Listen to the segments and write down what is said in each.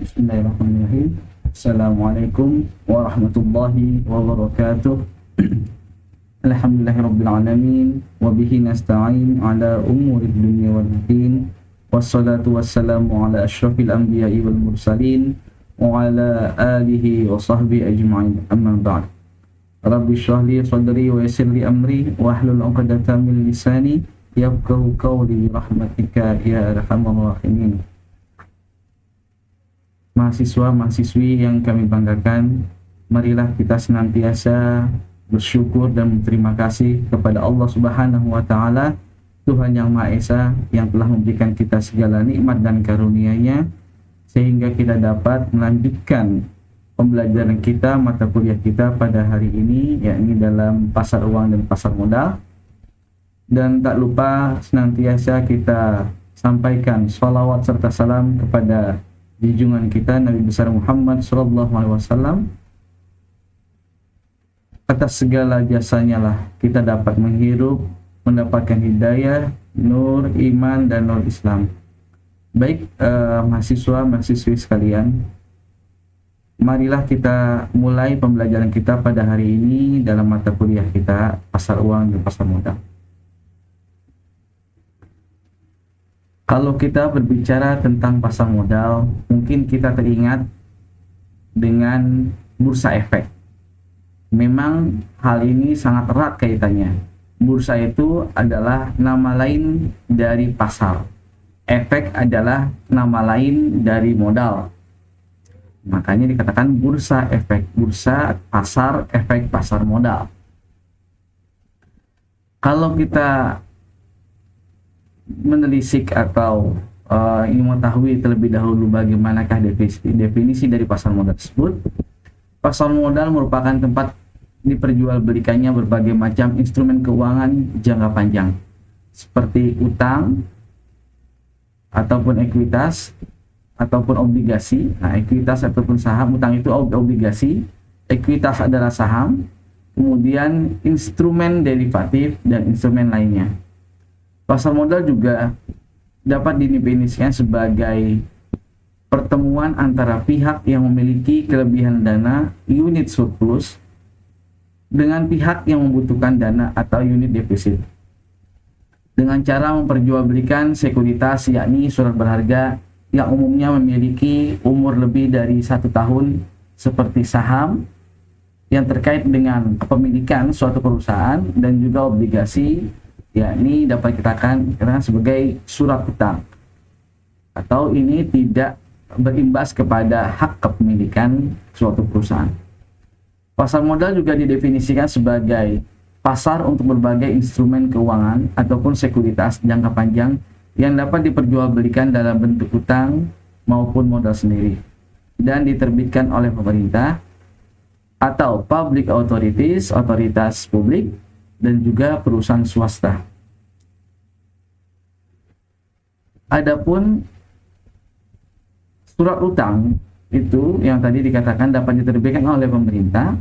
Bismillahirrahmanirrahim. Assalamualaikum warahmatullahi wabarakatuh. Alhamdulillahirabbil alamin wa bihi nasta'in ala umurid dunya wad din. Wassalatu wassalamu ala asyrafil anbiya'i wal mursalin wa ala alihi wa sahbihi ajma'in. Amma ba'd. Rabbi shrah li sadri wa yassir li amri wa hlul 'uqdatam min lisani yafqahu qawli bi rahmatika ya arhamar rahimin. Mahasiswa-mahasiswi yang kami banggakan, marilah kita senantiasa bersyukur dan berterima kasih kepada Allah Subhanahu wa Ta'ala, Tuhan yang Maha Esa, yang telah memberikan kita segala nikmat dan karunia-Nya sehingga kita dapat melanjutkan pembelajaran kita, mata kuliah kita pada hari ini, yakni dalam pasar uang dan pasar modal. Dan tak lupa senantiasa kita sampaikan sholawat serta salam kepada junjungan kita Nabi besar Muhammad SAW. Atas segala jasanya lah kita dapat menghirup, mendapatkan hidayah, nur iman dan nur Islam. Baik mahasiswa-mahasiswi sekalian, marilah kita mulai pembelajaran kita pada hari ini dalam mata kuliah kita pasar uang dan pasar modal. Kalau kita berbicara tentang pasar modal, mungkin kita teringat dengan bursa efek. Memang hal ini sangat erat kaitannya. Bursa itu adalah nama lain dari pasar. Efek adalah nama lain dari modal. Makanya dikatakan bursa efek, bursa pasar efek pasar modal. Kalau kita menelisik atau ingin mengetahui terlebih dahulu bagaimanakah definisi dari pasar modal tersebut, pasar modal merupakan tempat diperjualbelikannya berbagai macam instrumen keuangan jangka panjang seperti utang ataupun ekuitas ataupun obligasi. Nah, ekuitas ataupun saham, utang itu obligasi, ekuitas adalah saham, kemudian instrumen derivatif dan instrumen lainnya. Pasar modal juga dapat didefinisikan sebagai pertemuan antara pihak yang memiliki kelebihan dana unit surplus dengan pihak yang membutuhkan dana atau unit defisit, dengan cara memperjualbelikan sekuritas, yakni surat berharga yang umumnya memiliki umur lebih dari 1 tahun, seperti saham yang terkait dengan kepemilikan suatu perusahaan, dan juga obligasi, yakni dapat dikatakan sebagai surat utang, atau ini tidak berimbas kepada hak kepemilikan suatu perusahaan. Pasar modal juga didefinisikan sebagai pasar untuk berbagai instrumen keuangan ataupun sekuritas jangka panjang yang dapat diperjualbelikan dalam bentuk utang maupun modal sendiri dan diterbitkan oleh pemerintah atau public authorities, otoritas publik, dan juga perusahaan swasta. Adapun surat utang itu yang tadi dikatakan dapat diterbitkan oleh pemerintah,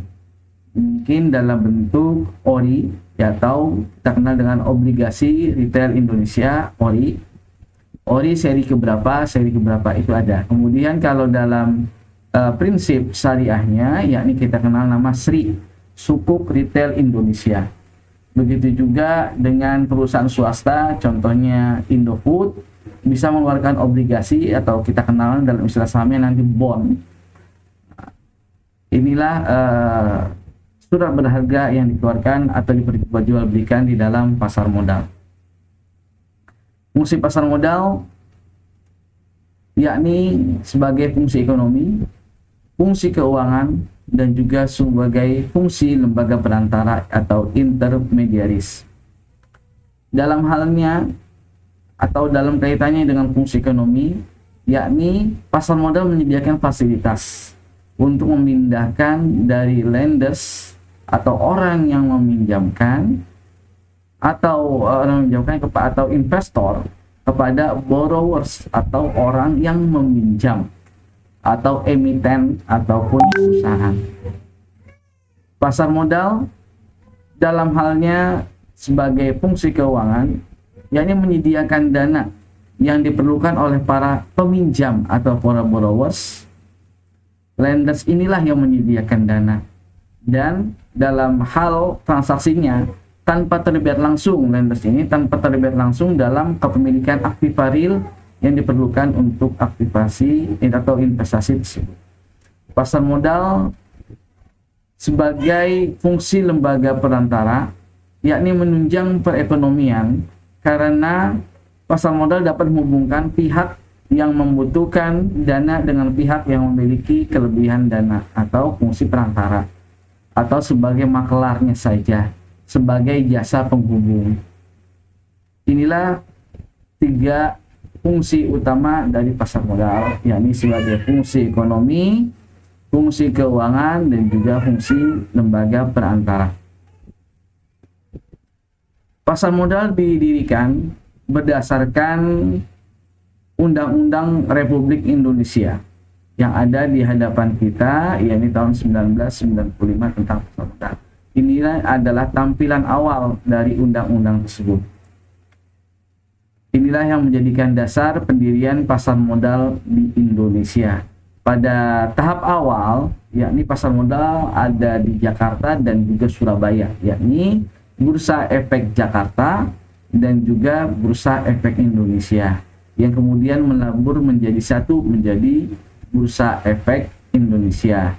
mungkin dalam bentuk ORI, atau kita kenal dengan obligasi retail Indonesia, ORI. ORI seri keberapa itu ada. Kemudian kalau dalam prinsip syariahnya, yakni kita kenal nama SRI, Sukuk Retail Indonesia. Begitu juga dengan perusahaan swasta, contohnya Indofood, bisa mengeluarkan obligasi atau kita kenal dalam istilah sahamnya nanti bond. Inilah surat berharga yang dikeluarkan atau diperjualbelikan di dalam pasar modal. Fungsi pasar modal yakni sebagai fungsi ekonomi, fungsi keuangan, dan juga sebagai fungsi lembaga perantara atau intermediaris. Dalam halnya atau dalam kaitannya dengan fungsi ekonomi, yakni pasar modal menyediakan fasilitas untuk memindahkan dari lenders atau orang yang meminjamkan atau investor kepada borrowers atau orang yang meminjam atau emiten ataupun perusahaan. Pasar modal dalam halnya sebagai fungsi keuangan, yakni menyediakan dana yang diperlukan oleh para peminjam atau para borrowers Lenders inilah yang menyediakan dana. Dan dalam hal transaksinya, tanpa terlibat langsung, lenders ini tanpa terlibat langsung dalam kepemilikan aktiva real yang diperlukan untuk aktivasi atau investasi tersebut. Pasar modal sebagai fungsi lembaga perantara, yakni menunjang perekonomian, karena pasar modal dapat menghubungkan pihak yang membutuhkan dana dengan pihak yang memiliki kelebihan dana atau fungsi perantara, atau sebagai maklarnya saja, sebagai jasa penghubung. Inilah 3 fungsi utama dari pasar modal, yakni sebagai fungsi ekonomi, fungsi keuangan, dan juga fungsi lembaga perantara. Pasar modal didirikan berdasarkan Undang-Undang Republik Indonesia yang ada di hadapan kita, yakni tahun 1995 tentang pasar modal. Inilah adalah tampilan awal dari undang-undang tersebut. Inilah yang menjadikan dasar pendirian pasar modal di Indonesia. Pada tahap awal, yakni pasar modal ada di Jakarta dan juga Surabaya, yakni Bursa Efek Jakarta dan juga Bursa Efek Indonesia, yang kemudian melabur menjadi satu, menjadi Bursa Efek Indonesia.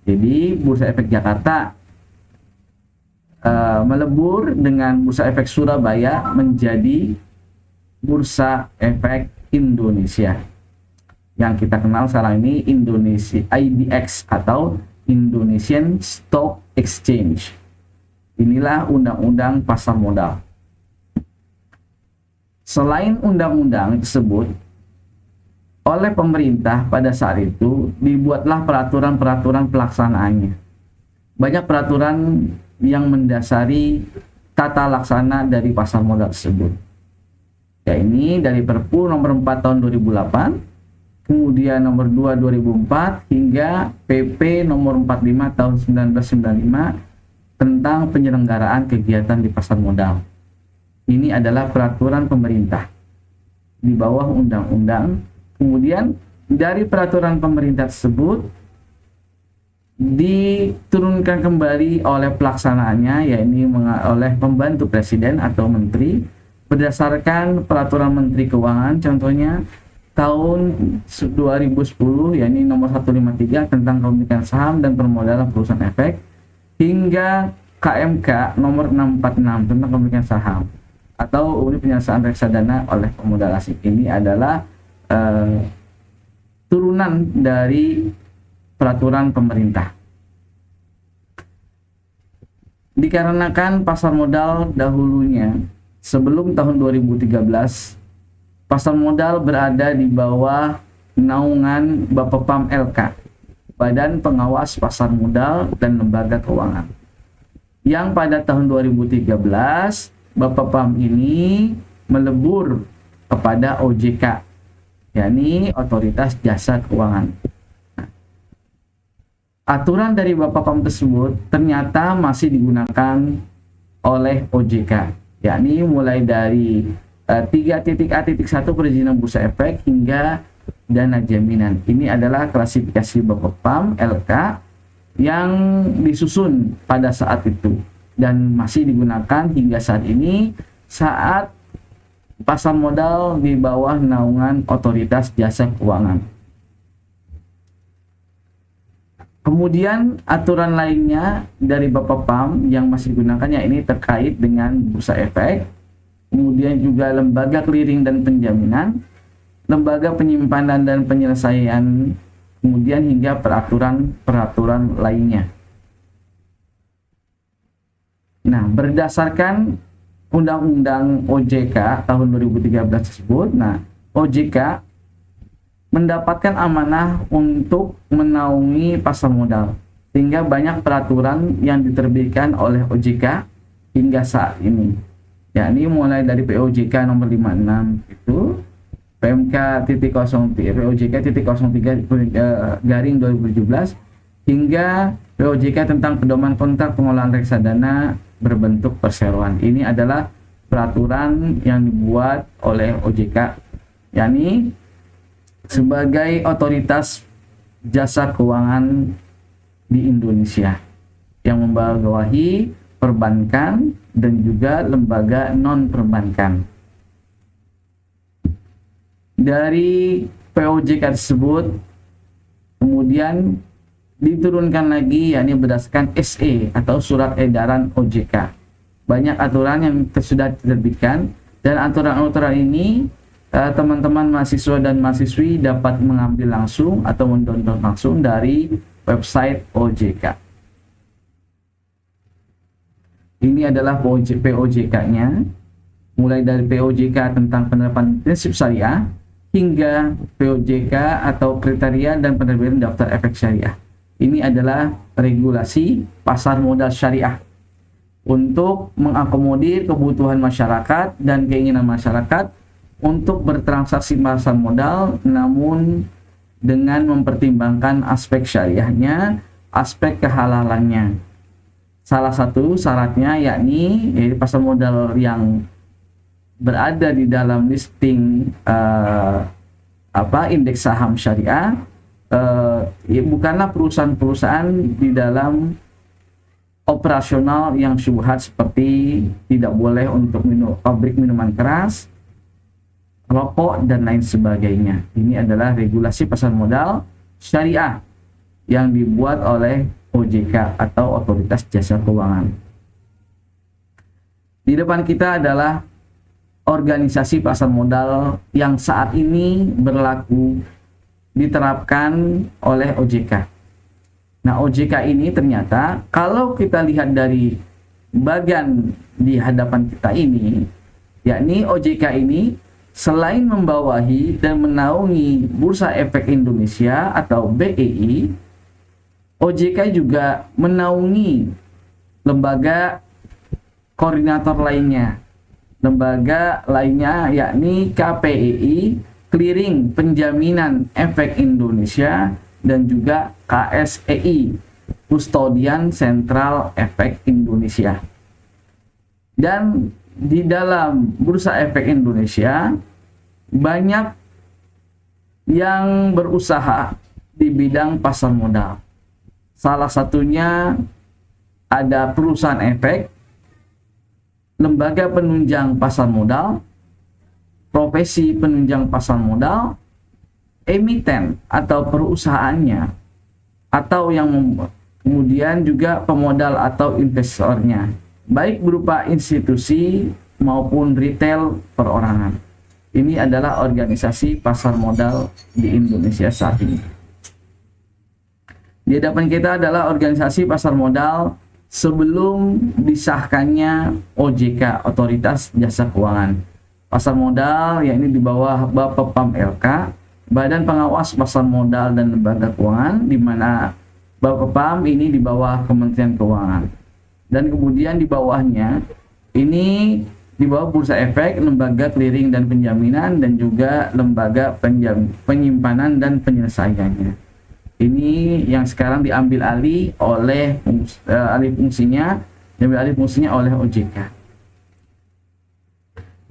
Jadi Bursa Efek Jakarta melebur dengan Bursa Efek Surabaya menjadi Bursa Efek Indonesia, yang kita kenal sekarang ini Indonesia IDX atau Indonesian Stock Exchange. Inilah undang-undang pasar modal. Selain undang-undang tersebut, oleh pemerintah pada saat itu dibuatlah peraturan-peraturan pelaksanaannya. Banyak peraturan yang mendasari tata laksana dari pasar modal tersebut. Ya, ini dari Perpu nomor 4 tahun 2008, kemudian nomor 2 2004 hingga PP nomor 45 tahun 1995 tentang penyelenggaraan kegiatan di pasar modal. Ini adalah peraturan pemerintah di bawah undang-undang. Kemudian dari peraturan pemerintah tersebut diturunkan kembali oleh pelaksanaannya, yakni oleh pembantu presiden atau menteri, berdasarkan peraturan Menteri Keuangan, contohnya tahun 2010, yakni nomor 153 tentang kepemilikan saham dan permodalan perusahaan efek, hingga KMK nomor 646 tentang kepemilikan saham atau unit penyelesaian reksadana oleh pemodal asing. Ini adalah turunan dari peraturan pemerintah. Dikarenakan pasar modal dahulunya sebelum tahun 2013, pasar modal berada di bawah naungan Bapepam LK, Badan Pengawas Pasar Modal dan Lembaga Keuangan, yang pada tahun 2013 Bapepam ini melebur kepada OJK, yakni Otoritas Jasa Keuangan. Aturan dari Bapepam tersebut ternyata masih digunakan oleh OJK, yakni mulai dari 3.A.1 perizinan bursa efek hingga dana jaminan. Ini adalah klasifikasi Bapepam LK yang disusun pada saat itu dan masih digunakan hingga saat ini saat pasar modal di bawah naungan Otoritas Jasa Keuangan. Kemudian aturan lainnya dari Bapepam yang masih digunakan, ya ini terkait dengan bursa efek, kemudian juga lembaga clearing dan penjaminan, lembaga penyimpanan dan penyelesaian, kemudian hingga peraturan-peraturan lainnya. Nah, berdasarkan Undang-Undang OJK tahun 2013 tersebut, OJK mendapatkan amanah untuk menaungi pasar modal, sehingga banyak peraturan yang diterbitkan oleh OJK hingga saat ini, yakni mulai dari POJK nomor 56 itu, POJK.03 garing 2017, hingga POJK tentang pedoman kontrak pengolahan reksadana berbentuk perseroan. Ini adalah peraturan yang dibuat oleh OJK, yakni sebagai otoritas jasa keuangan di Indonesia yang membawahi perbankan dan juga lembaga non-perbankan. Dari POJK tersebut kemudian diturunkan lagi, yakni berdasarkan SE atau Surat Edaran OJK. Banyak aturan yang sudah diterbitkan, dan aturan-aturan ini teman-teman mahasiswa dan mahasiswi dapat mengambil langsung atau mendownload langsung dari website OJK. Ini adalah POJK-nya, mulai dari POJK tentang penerapan prinsip syariah hingga POJK atau kriteria dan penerbitan daftar efek syariah. Ini adalah regulasi pasar modal syariah untuk mengakomodir kebutuhan masyarakat dan keinginan masyarakat untuk bertransaksi pasar modal, namun dengan mempertimbangkan aspek syariahnya, aspek kehalalannya. Salah satu syaratnya yakni pasar modal yang berada di dalam listing indeks saham syariah bukanlah perusahaan-perusahaan di dalam operasional yang syubhat, seperti tidak boleh untuk pabrik minuman keras, rokok, dan lain sebagainya. Ini adalah regulasi pasar modal syariah yang dibuat oleh OJK atau Otoritas Jasa Keuangan. Di depan kita adalah organisasi pasar modal yang saat ini berlaku diterapkan oleh OJK. Nah, OJK ini ternyata kalau kita lihat dari bagian di hadapan kita ini, yakni OJK ini selain membawahi dan menaungi Bursa Efek Indonesia atau BEI, OJK juga menaungi lembaga koordinator lainnya. Lembaga lainnya yakni KPEI, Clearing Penjaminan Efek Indonesia, dan juga KSEI, Kustodian Sentral Efek Indonesia. Dan di dalam Bursa Efek Indonesia banyak yang berusaha di bidang pasar modal. Salah satunya ada perusahaan efek, lembaga penunjang pasar modal, profesi penunjang pasar modal, emiten atau perusahaannya, atau yang kemudian juga pemodal atau investornya, baik berupa institusi maupun retail perorangan. Ini adalah organisasi pasar modal di Indonesia saat ini. Di hadapan kita adalah organisasi pasar modal sebelum disahkannya OJK, Otoritas Jasa Keuangan. Pasar modal yakni di bawah Bapepam LK, Badan Pengawas Pasar Modal dan Lembaga Keuangan, di mana Bapepam ini di bawah Kementerian Keuangan. Dan kemudian di bawahnya ini di bawah Bursa Efek, Lembaga Clearing dan Penjaminan, dan juga Lembaga Penyimpanan dan Penyelesaiannya. Ini yang sekarang diambil alih oleh diambil alih fungsinya oleh OJK.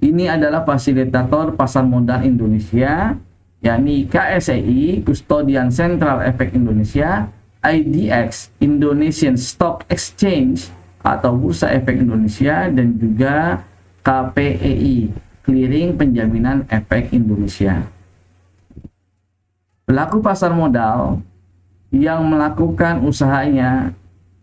Ini adalah fasilitator pasar modal Indonesia, yakni KSEI, Kustodian Sentral Efek Indonesia, IDX, Indonesian Stock Exchange atau Bursa Efek Indonesia, dan juga KPEI, Clearing Penjaminan Efek Indonesia. Pelaku pasar modal yang melakukan usahanya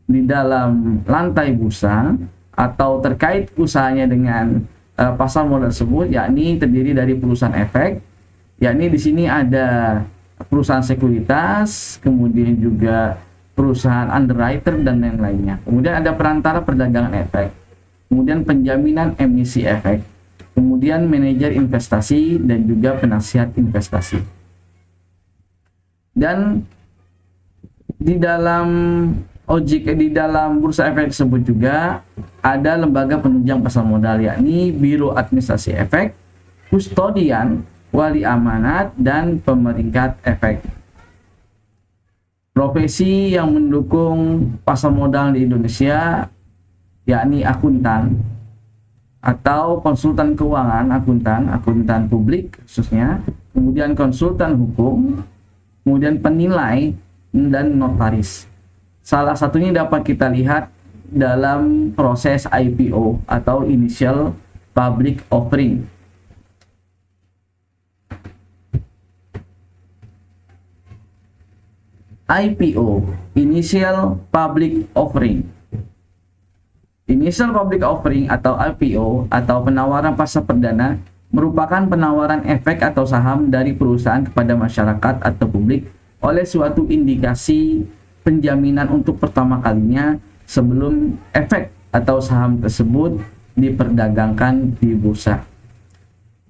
di dalam lantai bursa atau terkait usahanya dengan pasar modal tersebut, yakni terdiri dari perusahaan efek, yakni di sini ada perusahaan sekuritas, kemudian juga perusahaan underwriter dan lain-lainnya. Kemudian ada perantara perdagangan efek, kemudian penjaminan emisi efek, kemudian manajer investasi, dan juga penasihat investasi. Dan di dalam OJK, di dalam Bursa Efek tersebut juga ada lembaga penunjang pasar modal, yakni Biro Administrasi Efek, Kustodian, Wali Amanat, dan Pemeringkat Efek. Profesi yang mendukung pasar modal di Indonesia yakni akuntan atau konsultan keuangan, akuntan publik khususnya, kemudian konsultan hukum, kemudian penilai, dan notaris. Salah satunya dapat kita lihat dalam proses IPO atau Initial Public Offering. IPO, Initial Public Offering. Initial Public Offering atau IPO atau penawaran pasar perdana merupakan penawaran efek atau saham dari perusahaan kepada masyarakat atau publik oleh suatu indikasi penjaminan untuk pertama kalinya sebelum efek atau saham tersebut diperdagangkan di bursa.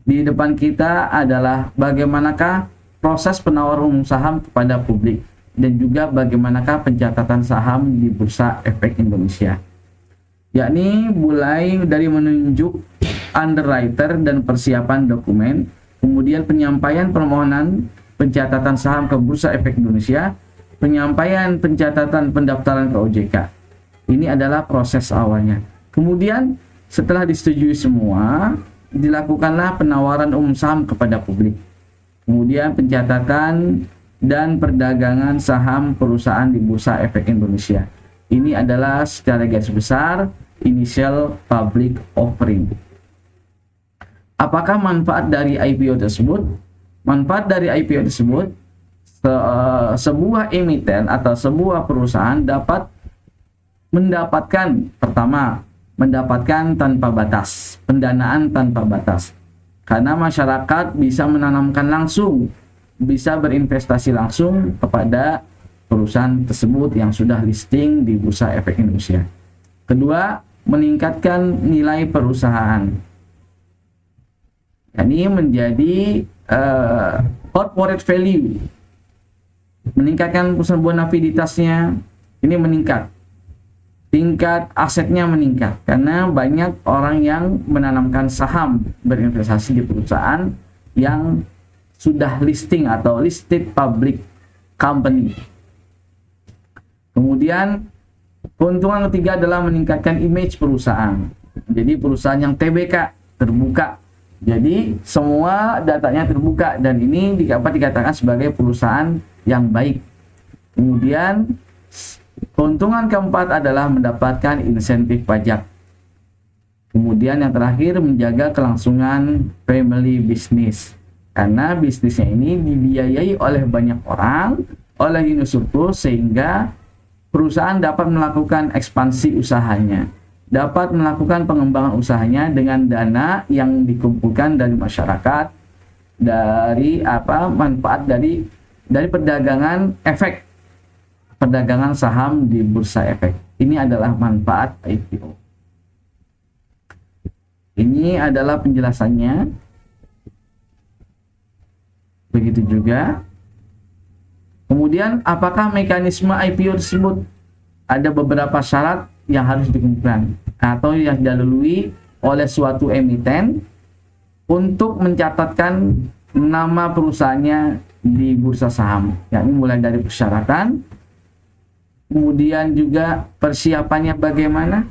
Di depan kita adalah bagaimanakah proses penawaran umum saham kepada publik dan juga bagaimanakah pencatatan saham di Bursa Efek Indonesia. Yakni mulai dari menunjuk underwriter dan persiapan dokumen, kemudian penyampaian permohonan pencatatan saham ke Bursa Efek Indonesia, penyampaian pencatatan pendaftaran ke OJK. Ini adalah proses awalnya. Kemudian setelah disetujui semua, dilakukanlah penawaran umum saham kepada publik. Kemudian pencatatan dan perdagangan saham perusahaan di Bursa Efek Indonesia. Ini adalah secara garis besar Initial Public Offering. Apakah manfaat dari IPO tersebut? Manfaat dari IPO tersebut, sebuah emiten atau sebuah perusahaan dapat mendapatkan, pertama, mendapatkan tanpa batas, pendanaan tanpa batas. Karena masyarakat bisa menanamkan langsung, bisa berinvestasi langsung kepada perusahaan tersebut yang sudah listing di Bursa Efek Indonesia. Kedua, meningkatkan nilai perusahaan. Ini menjadi corporate value, meningkatkan perusahaan bonafidtasnya, ini meningkat, tingkat asetnya meningkat karena banyak orang yang menanamkan saham berinvestasi di perusahaan yang sudah listing atau listed public company. Kemudian keuntungan ketiga adalah meningkatkan image perusahaan. Jadi perusahaan yang TBK, terbuka. Jadi semua datanya terbuka dan ini dapat dikatakan sebagai perusahaan yang baik. Kemudian keuntungan keempat adalah mendapatkan insentif pajak. Kemudian yang terakhir menjaga kelangsungan family business. Karena bisnisnya ini dibiayai oleh banyak orang, oleh unit surplus, sehingga perusahaan dapat melakukan ekspansi usahanya, dapat melakukan pengembangan usahanya dengan dana yang dikumpulkan dari masyarakat, dari manfaat dari perdagangan efek, perdagangan saham di Bursa Efek. Ini adalah manfaat IPO. Ini adalah penjelasannya. Begitu juga. Kemudian apakah mekanisme IPO tersebut? Ada beberapa syarat yang harus dikumpulkan atau yang dilalui oleh suatu emiten untuk mencatatkan nama perusahaannya di bursa saham. Yakni mulai dari persyaratan, kemudian juga persiapannya bagaimana,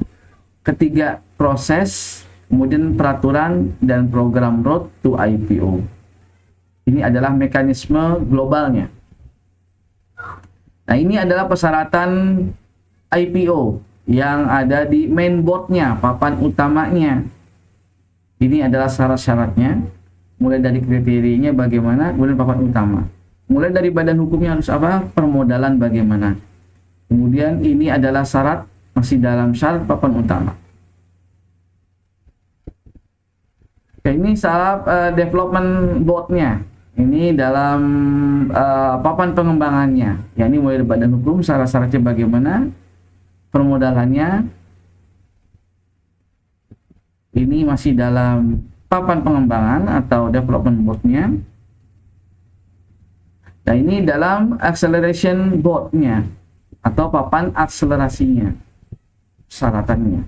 ketiga proses, kemudian peraturan dan program road to IPO. Ini adalah mekanisme globalnya. Nah, ini adalah persyaratan IPO yang ada di mainboardnya, papan utamanya. Ini adalah syarat-syaratnya, mulai dari kriterianya bagaimana, kemudian papan utama. Mulai dari badan hukumnya harus apa, permodalan bagaimana. Kemudian ini adalah syarat, masih dalam syarat papan utama. Oke, ini syarat development boardnya. Ini dalam papan pengembangannya, yakni mulai dari badan hukum, syarat-syaratnya bagaimana, permodalannya. Ini masih dalam papan pengembangan atau development boardnya. Nah, ini dalam acceleration boardnya atau papan akselerasinya, syaratannya.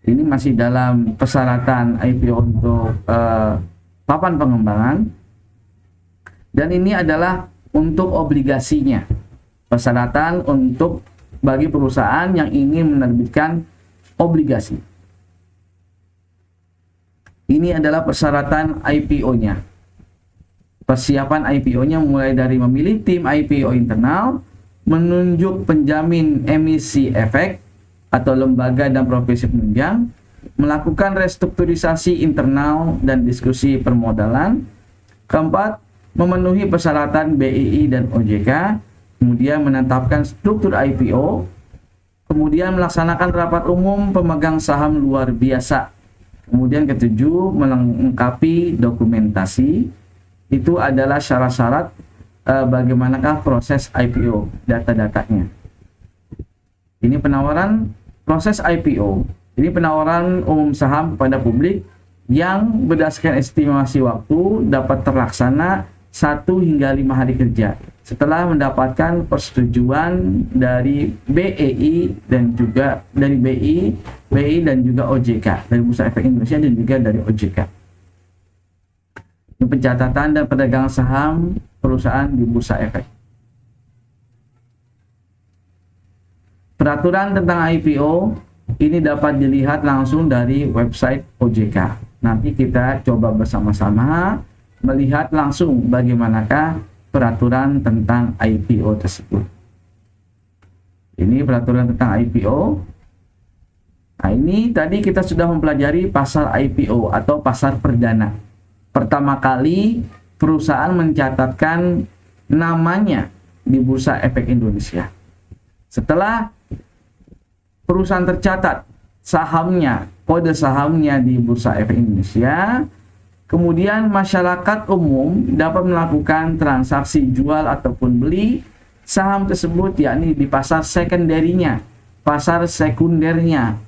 Ini masih dalam persyaratan IPO untuk papan pengembangan, dan ini adalah untuk obligasinya, persyaratan untuk bagi perusahaan yang ingin menerbitkan obligasi. Ini adalah persyaratan IPO-nya. Persiapan IPO-nya mulai dari memilih tim IPO internal, menunjuk penjamin emisi efek atau lembaga dan profesi penunjang, melakukan restrukturisasi internal dan diskusi permodalan. Keempat, memenuhi persyaratan BII dan OJK, kemudian menetapkan struktur IPO, kemudian melaksanakan rapat umum pemegang saham luar biasa. Kemudian ketujuh, melengkapi dokumentasi. Itu adalah syarat-syarat bagaimanakah proses IPO, data-datanya. Ini penawaran proses IPO. Ini penawaran umum saham kepada publik yang berdasarkan estimasi waktu dapat terlaksana 1 hingga 5 hari kerja setelah mendapatkan persetujuan dari BEI dan juga dari BI dan juga OJK, dari Bursa Efek Indonesia dan juga dari OJK. Ini pencatatan dan perdagangan saham perusahaan di Bursa Efek. Peraturan tentang IPO ini dapat dilihat langsung dari website OJK. Nanti kita coba bersama-sama melihat langsung bagaimanakah peraturan tentang IPO tersebut. Ini peraturan tentang IPO. Nah, ini tadi kita sudah mempelajari pasar IPO atau pasar perdana. Pertama kali perusahaan mencatatkan namanya di Bursa Efek Indonesia. Setelah perusahaan tercatat sahamnya, kode sahamnya di Bursa Efek Indonesia, kemudian masyarakat umum dapat melakukan transaksi jual ataupun beli saham tersebut, yakni di pasar sekunderinya, pasar sekundernya,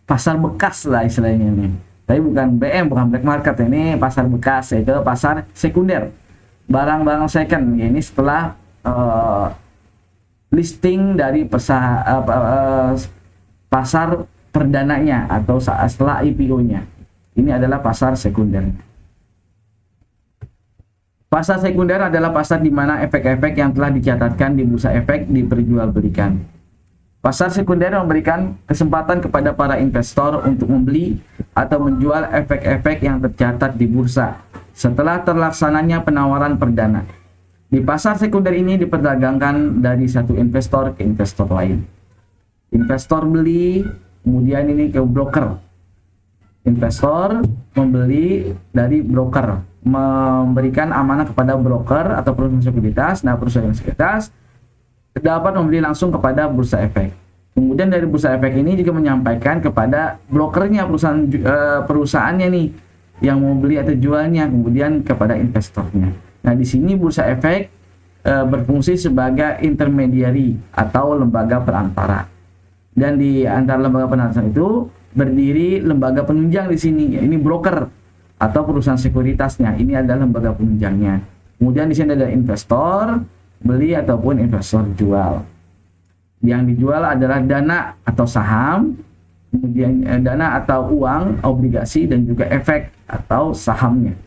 pasar bekas lah istilahnya ini. Tapi bukan BM, bukan black market, ini pasar bekas, yaitu pasar sekunder, barang-barang second. Ini setelah listing dari pasar perdananya atau setelah IPO-nya. Ini adalah pasar sekunder. Pasar sekunder adalah pasar di mana efek-efek yang telah dicatatkan di Bursa Efek diperjualbelikan. Pasar sekunder memberikan kesempatan kepada para investor untuk membeli atau menjual efek-efek yang tercatat di bursa setelah terlaksananya penawaran perdana. Di pasar sekunder ini diperdagangkan dari satu investor ke investor lain. Investor beli, kemudian ini ke broker. Investor membeli dari broker, memberikan amanah kepada broker atau perusahaan sekuritas. Nah, perusahaan sekuritas dapat membeli langsung kepada Bursa Efek. Kemudian dari Bursa Efek ini juga menyampaikan kepada brokernya, perusahaannya nih yang mau beli atau jualnya, kemudian kepada investornya. Nah, di sini Bursa Efek berfungsi sebagai intermediary atau lembaga perantara. Dan di antara lembaga perantara itu berdiri lembaga penunjang di sini. Ini broker atau perusahaan sekuritasnya. Ini adalah lembaga penunjangnya. Kemudian di sini ada investor beli ataupun investor jual. Yang dijual adalah dana atau saham, kemudian dana atau uang, obligasi, dan juga efek atau sahamnya.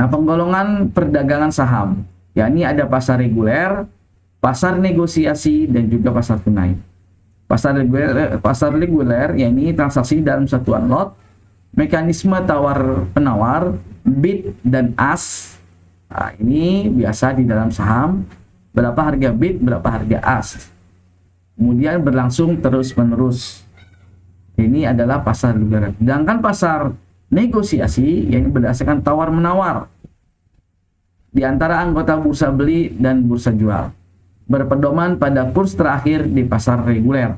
Nah, penggolongan perdagangan saham, yakni ada pasar reguler, pasar negosiasi, dan juga pasar tunai. Pasar reguler yakni transaksi dalam satuan lot, mekanisme tawar-penawar, bid dan ask. Nah, ini biasa di dalam saham, berapa harga bid, berapa harga ask. Kemudian berlangsung terus-menerus. Ini adalah pasar reguler. Sedangkan pasar negosiasi yang berdasarkan tawar-menawar di antara anggota bursa beli dan bursa jual, berpedoman pada kurs terakhir di pasar reguler.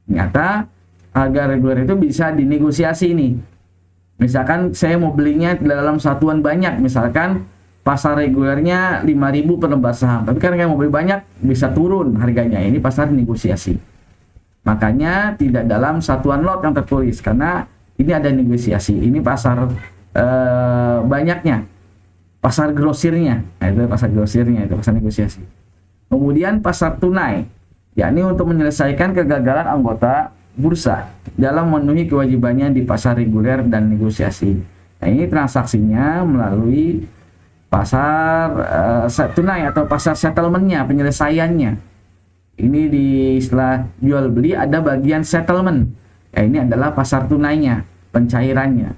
Ternyata harga reguler itu bisa dinegosiasi nih. Misalkan saya mau belinya dalam satuan banyak, misalkan pasar regulernya 5.000 per lembar saham, tapi karena mau beli banyak bisa turun harganya. Ini pasar negosiasi. Makanya tidak dalam satuan lot yang tertulis, karena ini ada negosiasi. Ini pasar banyaknya, pasar grosirnya. Nah, itu pasar grosirnya, itu pasar negosiasi. Kemudian pasar tunai, yakni untuk menyelesaikan kegagalan anggota bursa dalam memenuhi kewajibannya di pasar reguler dan negosiasi. Nah, ini transaksinya melalui pasar tunai atau pasar settlementnya, penyelesaiannya. Ini di istilah jual beli ada bagian settlement. Ya, ini adalah pasar tunainya, pencairannya.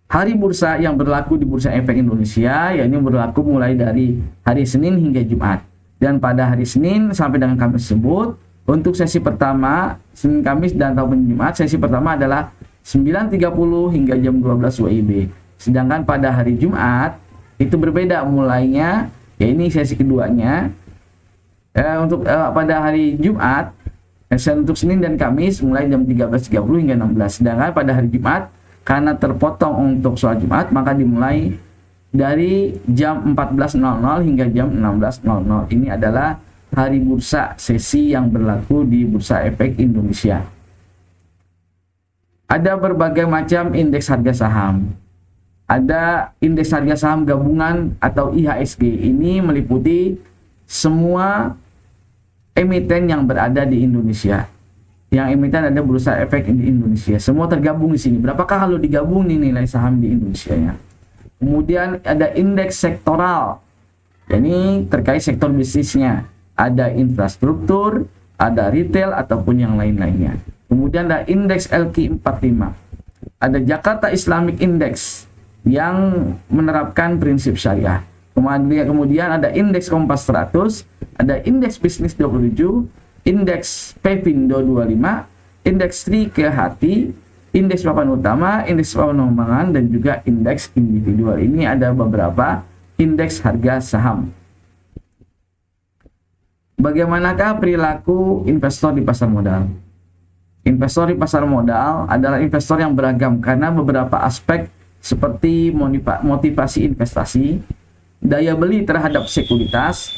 hari bursa yang berlaku di Bursa Efek Indonesia, yakni berlaku mulai dari hari Senin hingga Jumat. Dan pada hari Senin sampai dengan Kamis tersebut, untuk sesi pertama, Senin, Kamis, dan ataupun Jumat, sesi pertama adalah 9.30 hingga jam 12 WIB. Sedangkan pada hari Jumat, itu berbeda mulainya, ya ini sesi keduanya. Untuk pada hari Jumat, untuk Senin dan Kamis, mulai jam 13.30 hingga 16. Sedangkan pada hari Jumat, karena terpotong untuk sholat Jumat, maka dimulai dari jam 14.00 hingga jam 16.00. Ini adalah hari bursa sesi yang berlaku di Bursa Efek Indonesia. Ada berbagai macam indeks harga saham. Ada indeks harga saham gabungan atau IHSG. Ini meliputi semua emiten yang berada di Indonesia. Yang emiten ada Bursa Efek di Indonesia. Semua tergabung di sini. Berapakah kalau digabung nih nilai saham di Indonesia ya? Kemudian ada indeks sektoral. Ini terkait sektor bisnisnya. Ada infrastruktur, ada retail ataupun yang lain-lainnya. Kemudian ada indeks LQ45. Ada Jakarta Islamic Index yang menerapkan prinsip syariah. Kemudian ada indeks Kompas 100, ada indeks bisnis 27, indeks Pepindo 25, indeks Tri Kehati, indeks papan utama, indeks papan pengembangan, dan juga indeks individual. Ini ada beberapa indeks harga saham. Bagaimanakah perilaku investor di pasar modal? Investor di pasar modal adalah investor yang beragam karena beberapa aspek seperti motivasi investasi, daya beli terhadap sekuritas,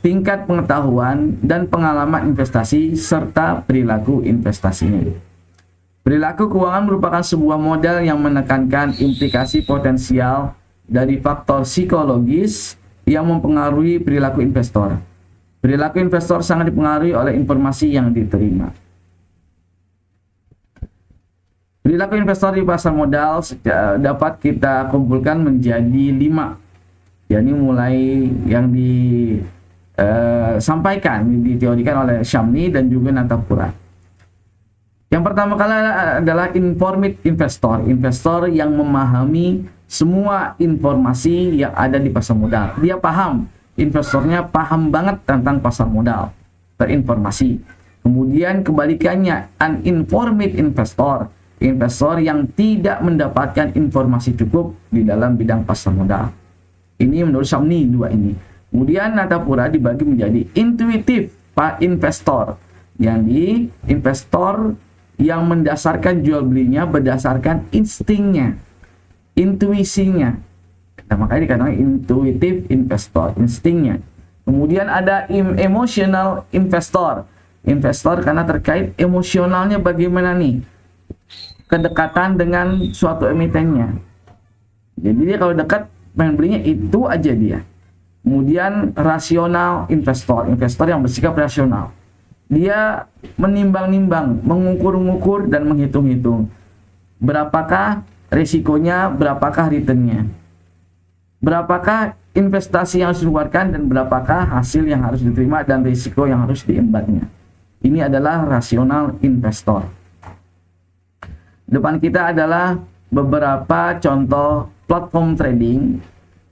tingkat pengetahuan dan pengalaman investasi, serta perilaku investasinya. Perilaku keuangan merupakan sebuah model yang menekankan implikasi potensial dari faktor psikologis yang mempengaruhi perilaku investor. Perilaku investor sangat dipengaruhi oleh informasi yang diterima. Perilaku investor di pasar modal dapat kita kumpulkan menjadi 5. yakni mulai yang disampaikan, diteorikan oleh Syamni dan juga Natapura. Yang pertama kali adalah informed investor, investor yang memahami semua informasi yang ada di pasar modal. Dia paham, investornya paham banget tentang pasar modal, terinformasi. Kemudian kebalikannya, uninformed investor, investor yang tidak mendapatkan informasi cukup di dalam bidang pasar modal. Ini menurut Syamni, dua ini. Kemudian Natapura dibagi menjadi intuitif investor, yang di investor yang mendasarkan jual belinya berdasarkan instingnya, intuisinya. Nah, makanya dikatakan intuitive investor, instingnya. Kemudian ada emotional investor, investor karena terkait emosionalnya bagaimana nih, kedekatan dengan suatu emitennya. Jadi dia kalau dekat pengen belinya itu aja dia. Kemudian rasional investor, investor yang bersikap rasional. Dia menimbang-nimbang, mengukur-ngukur dan menghitung-hitung. Berapakah risikonya, berapakah returnnya, berapakah investasi yang harus dikeluarkan, dan berapakah hasil yang harus diterima dan risiko yang harus diembatnya. Ini adalah rasional investor. Depan kita adalah beberapa contoh platform trading,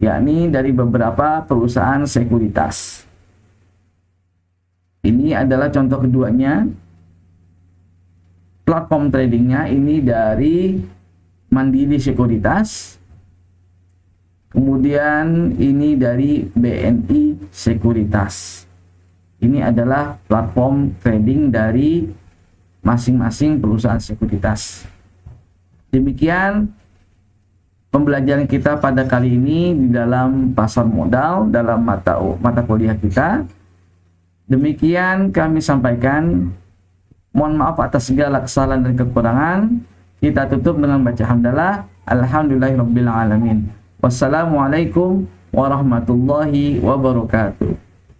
yakni dari beberapa perusahaan sekuritas. Ini adalah contoh keduanya. Platform tradingnya ini dari Mandiri Sekuritas. Kemudian ini dari BNI Sekuritas. Ini adalah platform trading dari masing-masing perusahaan sekuritas. Demikian pembelajaran kita pada kali ini di dalam pasar modal dalam mata kuliah kita. Demikian kami sampaikan. Mohon maaf atas segala kesalahan dan kekurangan. Kita tutup dengan baca hamdalah. Alhamdulillahirabbil alamin. Wassalamualaikum warahmatullahi wabarakatuh.